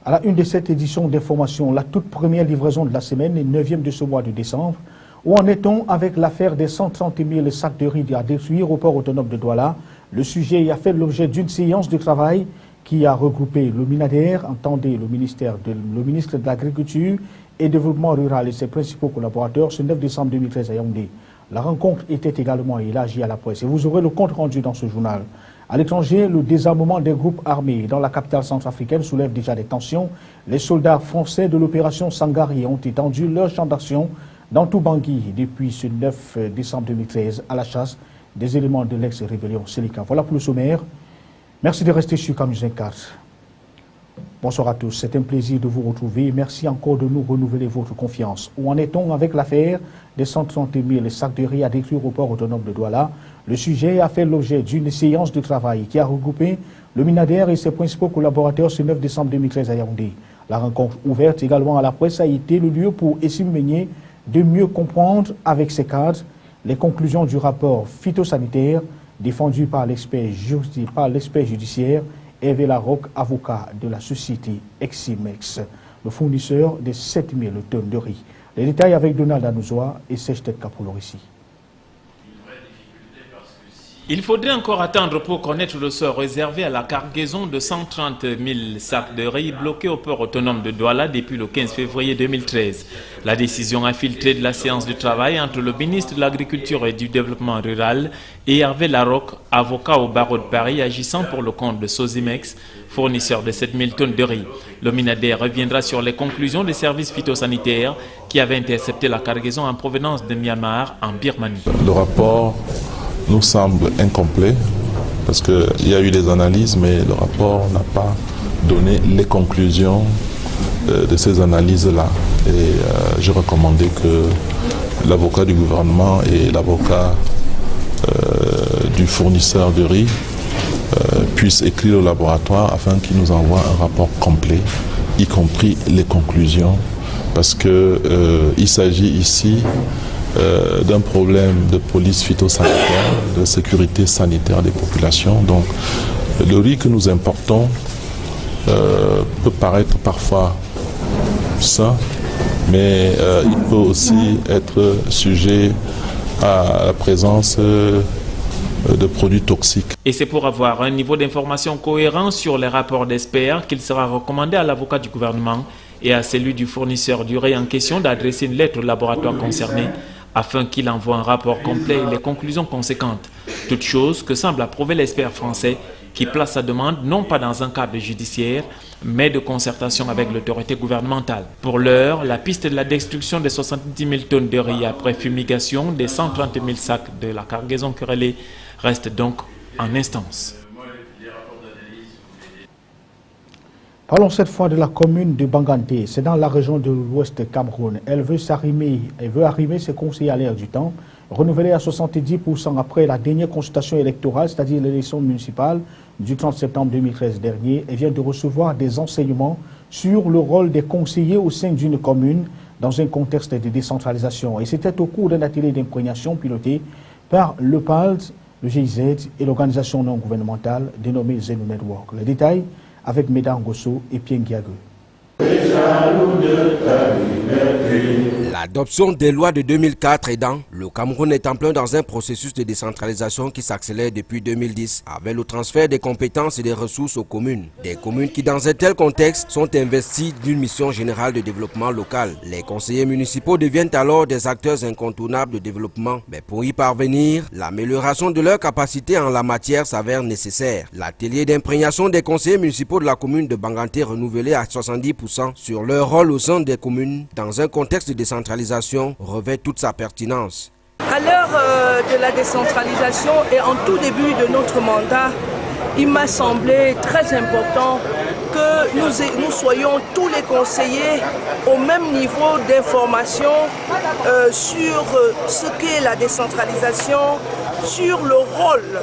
À la une de cette édition d'information, la toute première livraison de la semaine et 9e de ce mois de décembre. Où en est-on avec l'affaire des 130 000 sacs de riz à détruire au port autonome de Douala? Le sujet a fait l'objet d'une séance de travail qui a regroupé le MINADER, entendez le ministre de l'Agriculture et Développement Rural et ses principaux collaborateurs ce 9 décembre 2013 à Yaoundé. La rencontre était également élargie à la presse et vous aurez le compte rendu dans ce journal. À l'étranger, le désarmement des groupes armés dans la capitale centrafricaine soulève déjà des tensions. Les soldats français de l'opération Sangari ont étendu leur champ d'action dans tout Bangui depuis ce 9 décembre 2013 à la chasse des éléments de l'ex-rébellion Selika. Voilà pour le sommaire. Merci de rester sur Canal 24. Bonsoir à tous, c'est un plaisir de vous retrouver. Merci encore de nous renouveler votre confiance. Où en est-on avec l'affaire des 130 000 sacs de riz à détruire au port autonome de Douala? Le sujet a fait l'objet d'une séance de travail qui a regroupé le MINADER et ses principaux collaborateurs ce 9 décembre 2013 à Yaoundé. La rencontre ouverte également à la presse a été le lieu pour Essim Meigné de mieux comprendre avec ses cadres les conclusions du rapport phytosanitaire défendu par l'expert judiciaire Hervé Larocque, avocat de la société Eximex, le fournisseur de 7000 tonnes de riz. Les détails avec Donald Anouzoa et Sèche-Tête Capoulorissi. Il faudrait encore attendre pour connaître le sort réservé à la cargaison de 130 000 sacs de riz bloqués au port autonome de Douala depuis le 15 février 2013. La décision infiltrée de la séance de travail entre le ministre de l'Agriculture et du Développement Rural et Hervé Larocque, avocat au barreau de Paris agissant pour le compte de Sosimex, fournisseur de 7000 tonnes de riz. Le MINADER reviendra sur les conclusions des services phytosanitaires qui avaient intercepté la cargaison en provenance de Myanmar en Birmanie. Le rapport nous semble incomplet parce qu'il y a eu des analyses, mais le rapport n'a pas donné les conclusions de ces analyses-là. Et j'ai recommandé que l'avocat du gouvernement et l'avocat du fournisseur de riz puissent écrire au laboratoire afin qu'il nous envoie un rapport complet, y compris les conclusions, parce qu'il s'agit ici d'un problème de police phytosanitaire, de sécurité sanitaire des populations. Donc le riz que nous importons peut paraître parfois sain, mais il peut aussi être sujet à la présence de produits toxiques. Et c'est pour avoir un niveau d'information cohérent sur les rapports d'experts qu'il sera recommandé à l'avocat du gouvernement et à celui du fournisseur du riz en question d'adresser une lettre au laboratoire concerné afin qu'il envoie un rapport complet et les conclusions conséquentes. Toute chose que semble approuver l'expert français qui place sa demande non pas dans un cadre judiciaire, mais de concertation avec l'autorité gouvernementale. Pour l'heure, la piste de la destruction des 70 000 tonnes de riz après fumigation des 130 000 sacs de la cargaison querellée reste donc en instance. Parlons cette fois de la commune de Banganté. C'est dans la région de l'Ouest Cameroun. Elle veut arrimer ses conseillers à l'ère du temps, renouvelés à 70% après la dernière consultation électorale, c'est-à-dire l'élection municipale du 30 septembre 2013 dernier, et vient de recevoir des enseignements sur le rôle des conseillers au sein d'une commune dans un contexte de décentralisation. Et c'était au cours d'un atelier d'imprégnation piloté par le PALD, le GIZ et l'organisation non gouvernementale dénommée Zeno Network. Les détails avec Médard Ngosso et Pierre Guiague. L'adoption des lois de 2004 aidant, le Cameroun est en plein dans un processus de décentralisation qui s'accélère depuis 2010 avec le transfert des compétences et des ressources aux communes. Des communes qui dans un tel contexte sont investies d'une mission générale de développement local. Les conseillers municipaux deviennent alors des acteurs incontournables de développement. Mais pour y parvenir, l'amélioration de leurs capacités en la matière s'avère nécessaire. L'atelier d'imprégnation des conseillers municipaux de la commune de Banganté renouvelé à 70% sur leur rôle au sein des communes dans un contexte de décentralisation revêt toute sa pertinence. À l'heure de la décentralisation et en tout début de notre mandat, il m'a semblé très important que nous soyons tous les conseillers au même niveau d'information sur ce qu'est la décentralisation, sur le rôle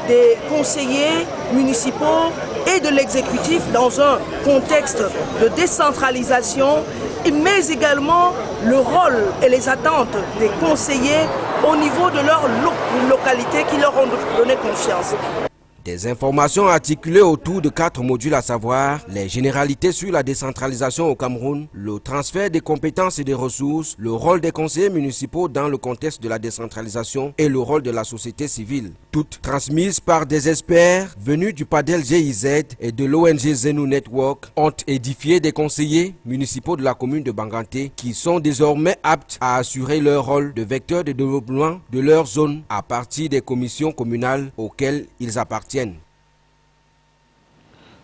des conseillers municipaux et de l'exécutif dans un contexte de décentralisation, mais également le rôle et les attentes des conseillers au niveau de leur localité qui leur ont donné confiance. Des informations articulées autour de 4 modules, à savoir les généralités sur la décentralisation au Cameroun, le transfert des compétences et des ressources, le rôle des conseillers municipaux dans le contexte de la décentralisation et le rôle de la société civile. Toutes transmises par des experts venus du PADEL GIZ et de l'ONG Zenou Network, ont édifié des conseillers municipaux de la commune de Banganté qui sont désormais aptes à assurer leur rôle de vecteur de développement de leur zone à partir des commissions communales auxquelles ils appartiennent.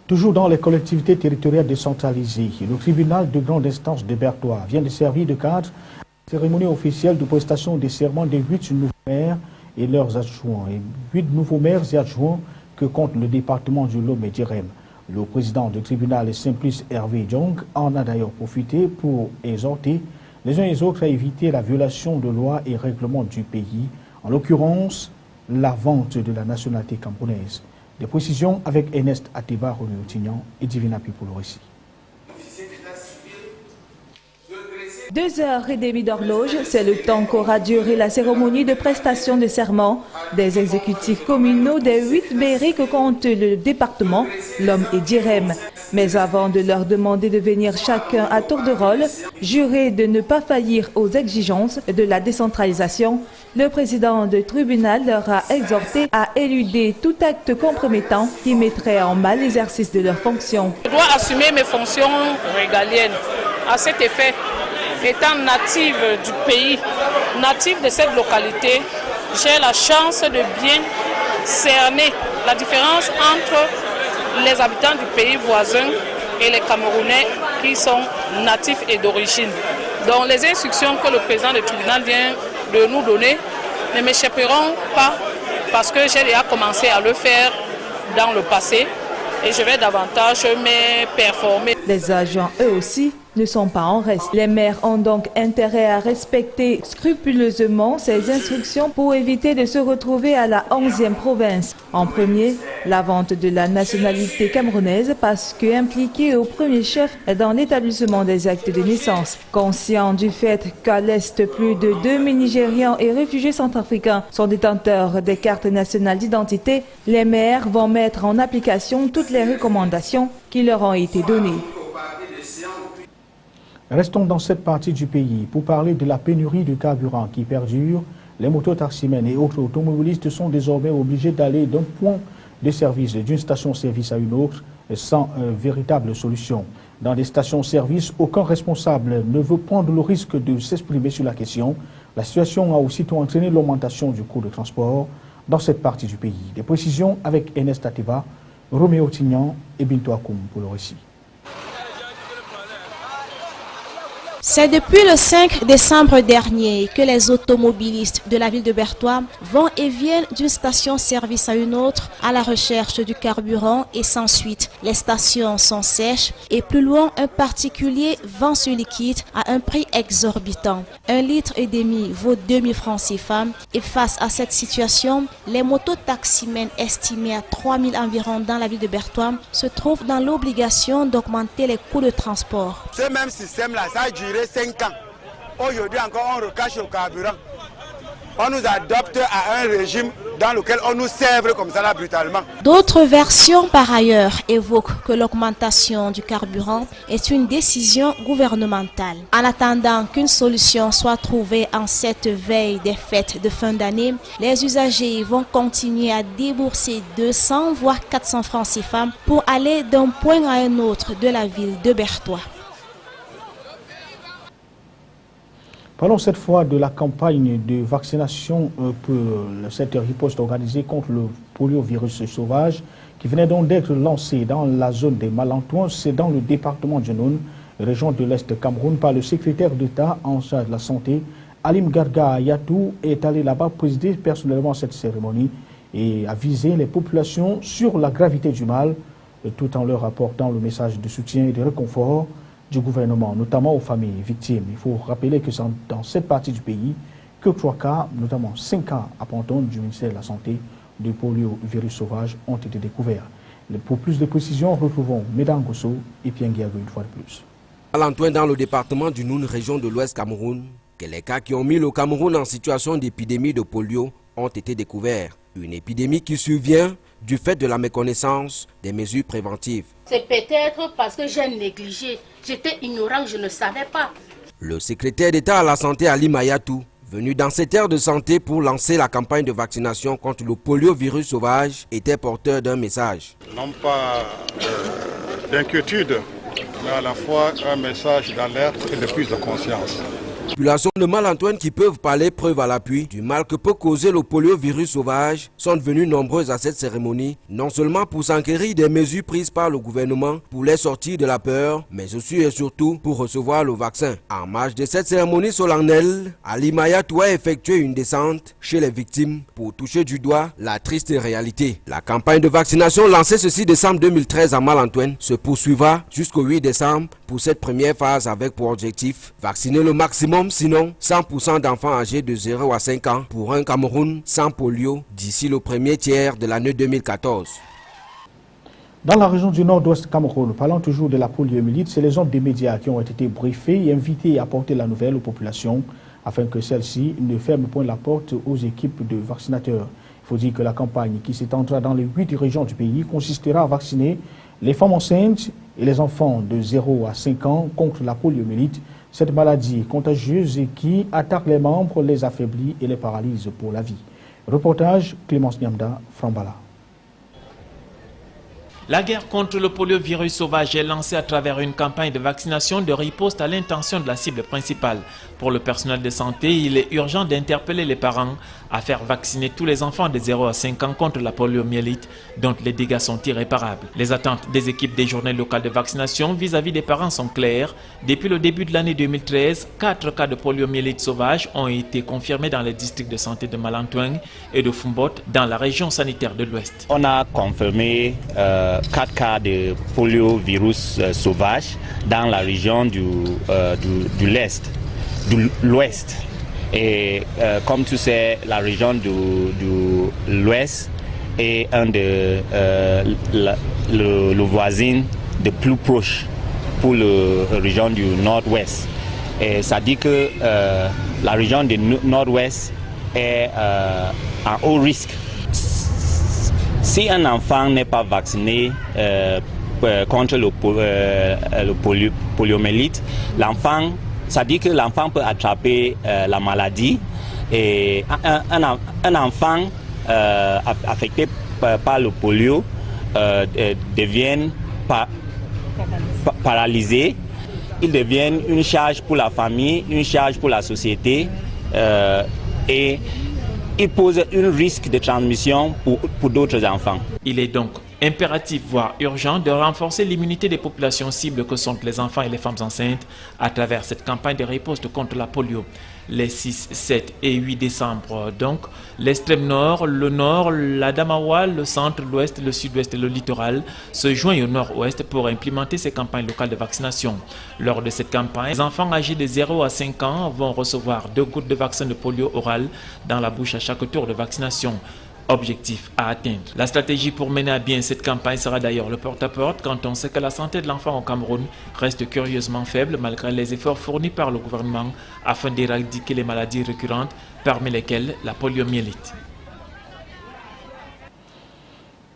Toujours dans les collectivités territoriales décentralisées, le tribunal de grande instance de Bertois vient de servir de cadre à la cérémonie officielle de prestation des serments des 8 nouveaux maires et leurs adjoints. 8 nouveaux maires et adjoints que compte le département du Lom et d'Irem. Le président du tribunal, Simplice Hervé Djong, en a d'ailleurs profité pour exhorter les uns et les autres à éviter la violation de lois et règlements du pays, en l'occurrence la vente de la nationalité camerounaise. Des précisions avec Ernest Ateba, René Outignan et Divina Pi pour le récit. 2h30 d'horloge, c'est le temps qu'aura duré la cérémonie de prestation de serment des exécutifs communaux des 8 mairies que compte le département, Lom et d'Irem. Mais avant de leur demander de venir chacun à tour de rôle, jurer de ne pas faillir aux exigences de la décentralisation, le président du tribunal leur a exhorté à éluder tout acte compromettant qui mettrait en mal l'exercice de leurs fonctions. Je dois assumer mes fonctions régaliennes. À cet effet, étant native du pays, native de cette localité, j'ai la chance de bien cerner la différence entre les habitants du pays voisin et les Camerounais qui sont natifs et d'origine. Donc les instructions que le président du tribunal vient de nous donner ne m'échapperont pas parce que j'ai déjà commencé à le faire dans le passé et je vais davantage me performer. Les agents, eux aussi, ne sont pas en reste. Les maires ont donc intérêt à respecter scrupuleusement ces instructions pour éviter de se retrouver à la 11e province. En premier, la vente de la nationalité camerounaise parce qu'impliqués au premier chef dans l'établissement des actes de naissance. Conscients du fait qu'à l'Est, plus de 2000 Nigérians et réfugiés centrafricains sont détenteurs des cartes nationales d'identité, les maires vont mettre en application toutes les recommandations qui leur ont été données. Restons dans cette partie du pays pour parler de la pénurie de carburant qui perdure. Les mototaximens et autres automobilistes sont désormais obligés d'aller d'un point de service, d'une station-service à une autre, sans véritable solution. Dans les stations-service, aucun responsable ne veut prendre le risque de s'exprimer sur la question. La situation a aussitôt entraîné l'augmentation du coût de transport dans cette partie du pays. Des précisions avec Ernest Ateba, Roméo Tignan et Bintou Akoum pour le récit. C'est depuis le 5 décembre dernier que les automobilistes de la ville de Bertois vont et viennent d'une station-service à une autre à la recherche du carburant et sans suite. Les stations sont sèches et plus loin, un particulier vend ce liquide à un prix exorbitant. 1,5 litre vaut 2000 francs CFA et face à cette situation, les mototaximens estimés à 3000 environ dans la ville de Bertois se trouvent dans l'obligation d'augmenter les coûts de transport. Ce même système-là, ça a duré 5 ans. Aujourd'hui encore, on recache le carburant. On nous adopte à un régime dans lequel on nous sèvre comme ça là brutalement. D'autres versions par ailleurs évoquent que l'augmentation du carburant est une décision gouvernementale. En attendant qu'une solution soit trouvée en cette veille des fêtes de fin d'année, les usagers vont continuer à débourser 200 voire 400 francs CFA pour aller d'un point à un autre de la ville de Bertois. Parlons cette fois de la campagne de vaccination pour cette riposte organisée contre le poliovirus sauvage qui venait donc d'être lancée dans la zone des Malantouins, c'est dans le département de Noun, région de l'Est Cameroun, par le secrétaire d'État en charge de la santé, Alim Garga Yatou, est allé là-bas présider personnellement cette cérémonie et a visé les populations sur la gravité du mal, tout en leur apportant le message de soutien et de réconfort du gouvernement, notamment aux familles victimes. Il faut rappeler que c'est dans cette partie du pays que 3 cas, notamment 5 cas à Panton du ministère de la Santé de poliovirus sauvage ont été découverts. Pour plus de précisions, retrouvons Médan Gosso et Pierre Guiago une fois de plus. À Lantoin, dans le département du Noun, région de l'Ouest Cameroun, que les cas qui ont mis le Cameroun en situation d'épidémie de polio ont été découverts. Une épidémie qui survient du fait de la méconnaissance des mesures préventives. C'est peut-être parce que j'ai négligé. J'étais ignorant, je ne savais pas. Le secrétaire d'État à la santé Ali Mayatou, venu dans cette aire de santé pour lancer la campagne de vaccination contre le poliovirus sauvage, était porteur d'un message. Non pas d'inquiétude, mais à la fois un message d'alerte et de prise de conscience. Les populations de Malantoine qui peuvent parler preuve à l'appui du mal que peut causer le poliovirus sauvage sont devenues nombreuses à cette cérémonie, non seulement pour s'enquérir des mesures prises par le gouvernement pour les sortir de la peur, mais aussi et surtout pour recevoir le vaccin. En marge de cette cérémonie solennelle, Ali Mayatou a effectué une descente chez les victimes pour toucher du doigt la triste réalité. La campagne de vaccination lancée ce 6 décembre 2013 à Malantoine se poursuivra jusqu'au 8 décembre pour cette première phase avec pour objectif vacciner le maximum, sinon 100% d'enfants âgés de 0 à 5 ans pour un Cameroun sans polio d'ici le premier tiers de l'année 2014. Dans la région du nord-ouest Cameroun, parlant toujours de la poliomyélite, c'est les hommes des médias qui ont été briefés et invités à apporter la nouvelle aux populations afin que celles-ci ne ferment point la porte aux équipes de vaccinateurs. Il faut dire que la campagne qui s'étendra dans les 8 régions du pays consistera à vacciner les femmes enceintes et les enfants de 0 à 5 ans contre la poliomyélite, cette maladie contagieuse qui attaque les membres, les affaiblit et les paralyse pour la vie. Reportage Clémence Niamda, Frambala. La guerre contre le poliovirus sauvage est lancée à travers une campagne de vaccination de riposte à l'intention de la cible principale. Pour le personnel de santé, il est urgent d'interpeller les parents à faire vacciner tous les enfants de 0 à 5 ans contre la poliomyélite, dont les dégâts sont irréparables. Les attentes des équipes des journées locales de vaccination vis-à-vis des parents sont claires. Depuis le début de l'année 2013, 4 cas de poliomyélite sauvage ont été confirmés dans les districts de santé de Malantoine et de Fumbot, dans la région sanitaire de l'Ouest. On a confirmé 4 cas de poliovirus sauvage dans la région de l'Ouest. Et comme tu sais, la région de l'Ouest est un de le voisin de plus proche pour la région du Nord-Ouest. Et ça dit que la région du Nord-Ouest est en haut risque. Si un enfant n'est pas vacciné contre le poliomyélite, ça dit que l'enfant peut attraper la maladie et un enfant affecté par le polio devient paralysé. Il devient une charge pour la famille, une charge pour la société et il pose un risque de transmission pour d'autres enfants. Il est donc impératif, voire urgent, de renforcer l'immunité des populations cibles que sont les enfants et les femmes enceintes à travers cette campagne de riposte contre la polio. Les 6, 7 et 8 décembre, donc, l'extrême nord, l'Adamawa, le centre, l'ouest, le sud-ouest et le littoral se joignent au nord-ouest pour implémenter ces campagnes locales de vaccination. Lors de cette campagne, les enfants âgés de 0 à 5 ans vont recevoir 2 gouttes de vaccin de polio oral dans la bouche à chaque tour de vaccination. Objectif à atteindre. La stratégie pour mener à bien cette campagne sera d'ailleurs le porte-à-porte quand on sait que la santé de l'enfant au Cameroun reste curieusement faible malgré les efforts fournis par le gouvernement afin d'éradiquer les maladies récurrentes, parmi lesquelles la poliomyélite.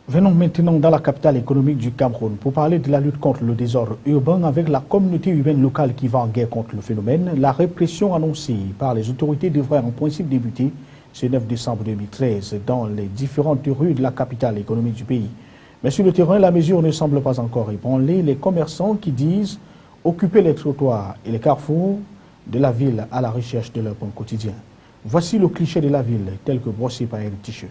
Venons maintenant dans la capitale économique du Cameroun pour parler de la lutte contre le désordre urbain avec la communauté urbaine locale qui va en guerre contre le phénomène. La répression annoncée par les autorités devrait en principe débuter ce 9 décembre 2013 dans les différentes rues de la capitale économique du pays. Mais sur le terrain, la mesure ne semble pas encore ébranler les commerçants qui disent occuper les trottoirs et les carrefours de la ville à la recherche de leur pain quotidien. Voici le cliché de la ville tel que brossé par Eric Ticheux.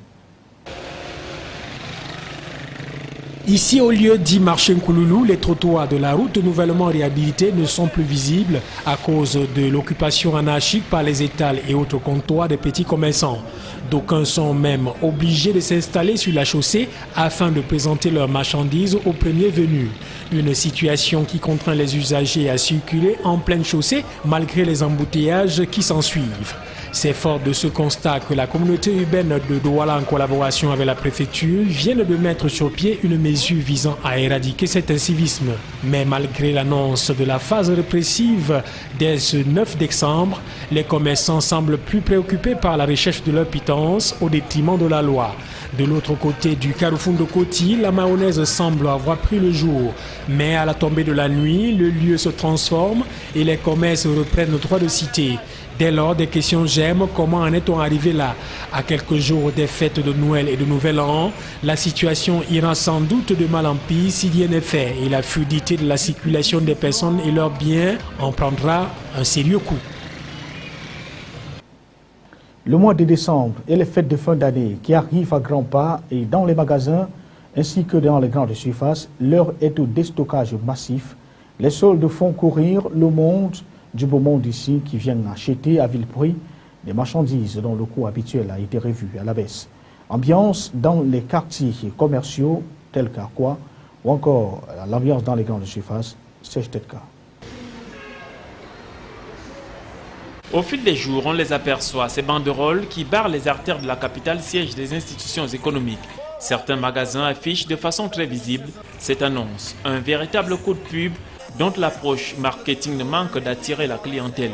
Ici, au lieu dit marché Nkouloulou, les trottoirs de la route nouvellement réhabilités ne sont plus visibles à cause de l'occupation anarchique par les étals et autres comptoirs des petits commerçants. D'aucuns sont même obligés de s'installer sur la chaussée afin de présenter leurs marchandises aux premiers venus. Une situation qui contraint les usagers à circuler en pleine chaussée malgré les embouteillages qui s'ensuivent. C'est fort de ce constat que la communauté urbaine de Douala, en collaboration avec la préfecture, vient de mettre sur pied une mesure visant à éradiquer cet incivisme. Mais malgré l'annonce de la phase répressive dès ce 9 décembre, les commerçants semblent plus préoccupés par la recherche de leur pitance au détriment de la loi. De l'autre côté du carrefour de Koti, la mayonnaise semble avoir pris le jour. Mais à la tombée de la nuit, le lieu se transforme et les commerces reprennent le droit de cité. Dès lors, des questions germent. Comment en est-on arrivé là? À quelques jours des fêtes de Noël et de Nouvel An, la situation ira sans doute de mal en pis si rien n'est fait. Et la fluidité de la circulation des personnes et leurs biens en prendra un sérieux coup. Le mois de décembre et les fêtes de fin d'année qui arrivent à grands pas et dans les magasins ainsi que dans les grandes surfaces, l'heure est au déstockage massif. Les soldes font courir le monde du beau monde ici qui viennent acheter à vil prix des marchandises dont le coût habituel a été revu à la baisse. Ambiance dans les quartiers commerciaux tels qu'Arquois ou encore l'ambiance dans les grandes surfaces, c'est peut-être cas. Au fil des jours, on les aperçoit, ces banderoles qui barrent les artères de la capitale, siège des institutions économiques. Certains magasins affichent de façon très visible cette annonce, un véritable coup de pub dont l'approche marketing ne manque d'attirer la clientèle.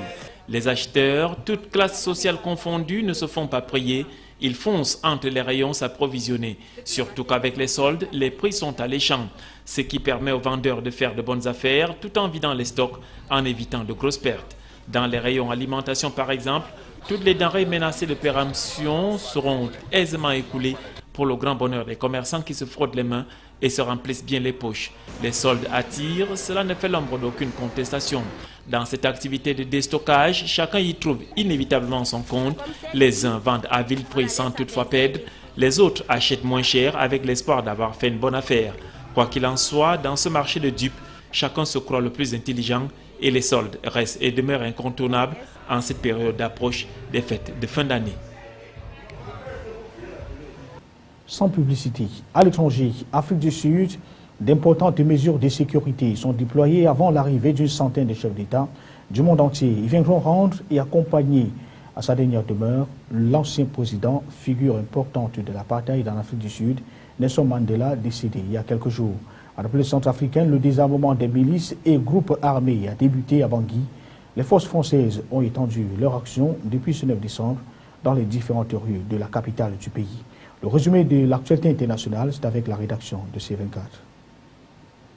Les acheteurs, toutes classes sociales confondues, ne se font pas prier. Ils foncent entre les rayons s'approvisionner. Surtout qu'avec les soldes, les prix sont alléchants, ce qui permet aux vendeurs de faire de bonnes affaires tout en vidant les stocks, en évitant de grosses pertes. Dans les rayons alimentation par exemple, toutes les denrées menacées de péremption seront aisément écoulées pour le grand bonheur des commerçants qui se frottent les mains et se remplissent bien les poches. Les soldes attirent, cela ne fait l'ombre d'aucune contestation. Dans cette activité de déstockage, chacun y trouve inévitablement son compte. Les uns vendent à vil prix sans toutefois perdre, les autres achètent moins cher avec l'espoir d'avoir fait une bonne affaire. Quoi qu'il en soit, dans ce marché de dupes, chacun se croit le plus intelligent et les soldes restent et demeurent incontournables en cette période d'approche des fêtes de fin d'année. Sans publicité, à l'étranger, Afrique du Sud, d'importantes mesures de sécurité sont déployées avant l'arrivée d'une centaine de chefs d'État du monde entier. Ils viendront rendre et accompagner à sa dernière demeure l'ancien président, figure importante de l'apartheid en Afrique du Sud, Nelson Mandela, décédé il y a quelques jours. À la République centrafricaine, le désarmement des milices et groupes armés a débuté à Bangui. Les forces françaises ont étendu leur action depuis ce 9 décembre dans les différentes rues de la capitale du pays. Le résumé de l'actualité internationale, c'est avec la rédaction de C24.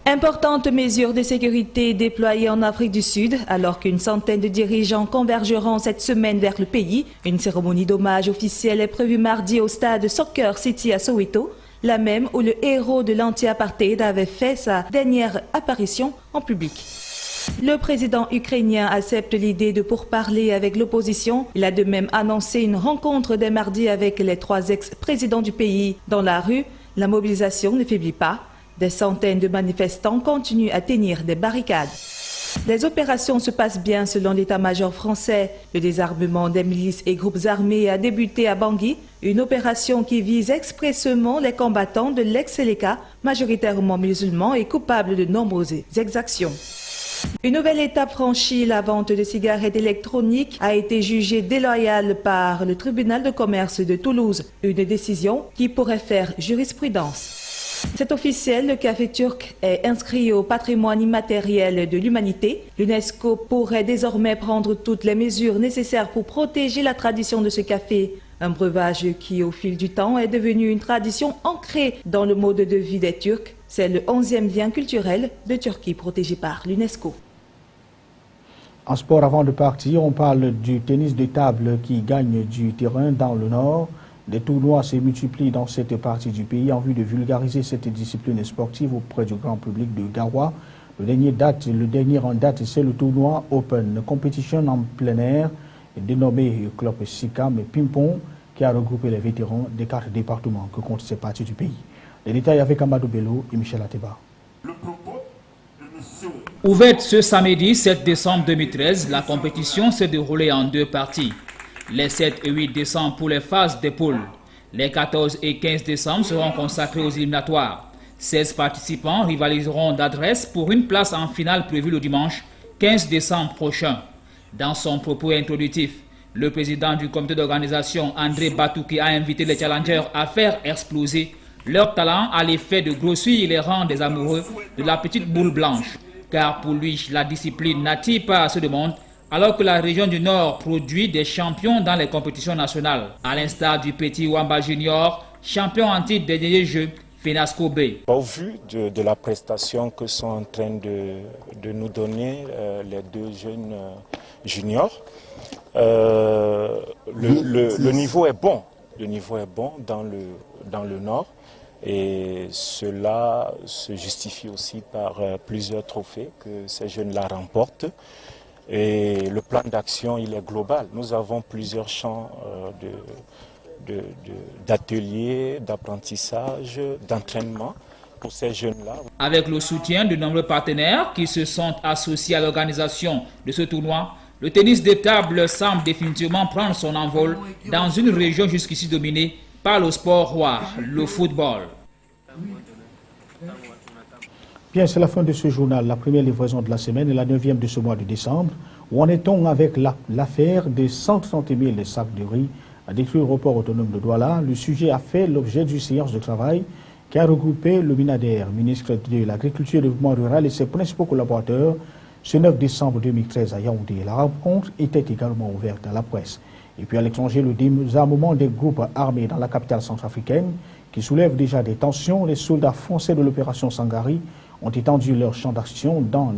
Importantes mesures de sécurité déployées en Afrique du Sud, alors qu'une centaine de dirigeants convergeront cette semaine vers le pays. Une cérémonie d'hommage officielle est prévue mardi au stade Soccer City à Soweto, la même où le héros de l'anti-apartheid avait fait sa dernière apparition en public. Le président ukrainien accepte l'idée de pourparler avec l'opposition. Il a de même annoncé une rencontre dès mardi avec les 3 ex-présidents du pays. Dans la rue, la mobilisation ne faiblit pas. Des centaines de manifestants continuent à tenir des barricades. Les opérations se passent bien selon l'état-major français. Le désarmement des milices et groupes armés a débuté à Bangui, une opération qui vise expressément les combattants de l'ex-Seleka, majoritairement musulmans et coupables de nombreuses exactions. Une nouvelle étape franchie, la vente de cigarettes électroniques a été jugée déloyale par le tribunal de commerce de Toulouse, une décision qui pourrait faire jurisprudence. C'est officiel, le café turc est inscrit au patrimoine immatériel de l'humanité. L'UNESCO pourrait désormais prendre toutes les mesures nécessaires pour protéger la tradition de ce café. Un breuvage qui, au fil du temps, est devenu une tradition ancrée dans le mode de vie des Turcs. C'est le 11e bien culturel de Turquie protégé par l'UNESCO. En sport, avant de partir, on parle du tennis de table qui gagne du terrain dans le nord. Des tournois se multiplient dans cette partie du pays en vue de vulgariser cette discipline sportive auprès du grand public de Garoua. Le dernier en date, c'est le tournoi Open Competition en plein air, dénommé Club Sikam Ping-Pong, qui a regroupé les vétérans des 4 départements que comptent ces parties du pays. Les détails avec Amadou Bello et Michel Ateba. Ouverte ce samedi 7 décembre 2013, la compétition s'est déroulée en 2 parties. Les 7 et 8 décembre pour les phases des poules. Les 14 et 15 décembre seront consacrés aux éliminatoires. 16 participants rivaliseront d'adresse pour une place en finale prévue le dimanche 15 décembre prochain. Dans son propos introductif, le président du comité d'organisation, André Batouki, a invité les challengers à faire exploser leur talent à l'effet de grossir les rangs des amoureux de la petite boule blanche. Car pour lui, la discipline n'attire pas assez de monde, alors que la région du Nord produit des champions dans les compétitions nationales. À l'instar du petit Wamba Junior, champion en titre des derniers Jeux, Fenasco B. Au vu de la prestation que sont en train de nous donner les deux jeunes juniors, le niveau est bon. Le niveau est bon dans le Nord et cela se justifie aussi par plusieurs trophées que ces jeunes-là remportent. Et le plan d'action, il est global. Nous avons plusieurs champs d'ateliers, d'apprentissage, d'entraînement pour ces jeunes-là. Avec le soutien de nombreux partenaires qui se sont associés à l'organisation de ce tournoi, le tennis de table semble définitivement prendre son envol dans une région jusqu'ici dominée par le sport roi, le football. Bien, c'est la fin de ce journal, la première livraison de la semaine et la 9e de ce mois de décembre. Où en est-on avec l'affaire des 130 000 sacs de riz à détruire au port autonome de Douala? Le sujet a fait l'objet d'une séance de travail qui a regroupé le MINADER, ministre de l'Agriculture et du Développement rural et ses principaux collaborateurs, ce 9 décembre 2013 à Yaoundé. La rencontre était également ouverte à la presse. Et puis à l'étranger, le désarmement des groupes armés dans la capitale centrafricaine qui soulève déjà des tensions. Les soldats français de l'opération Sangari ont étendu leur champ d'action dans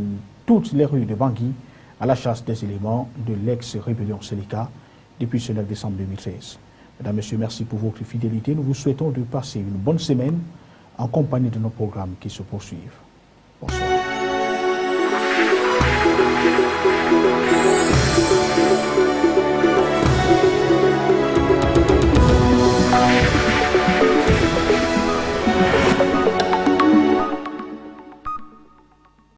toutes les rues de Bangui à la chasse des éléments de l'ex-rébellion Seleka depuis ce 9 décembre 2013. Mesdames, Messieurs, merci pour votre fidélité. Nous vous souhaitons de passer une bonne semaine en compagnie de nos programmes qui se poursuivent. Bonsoir.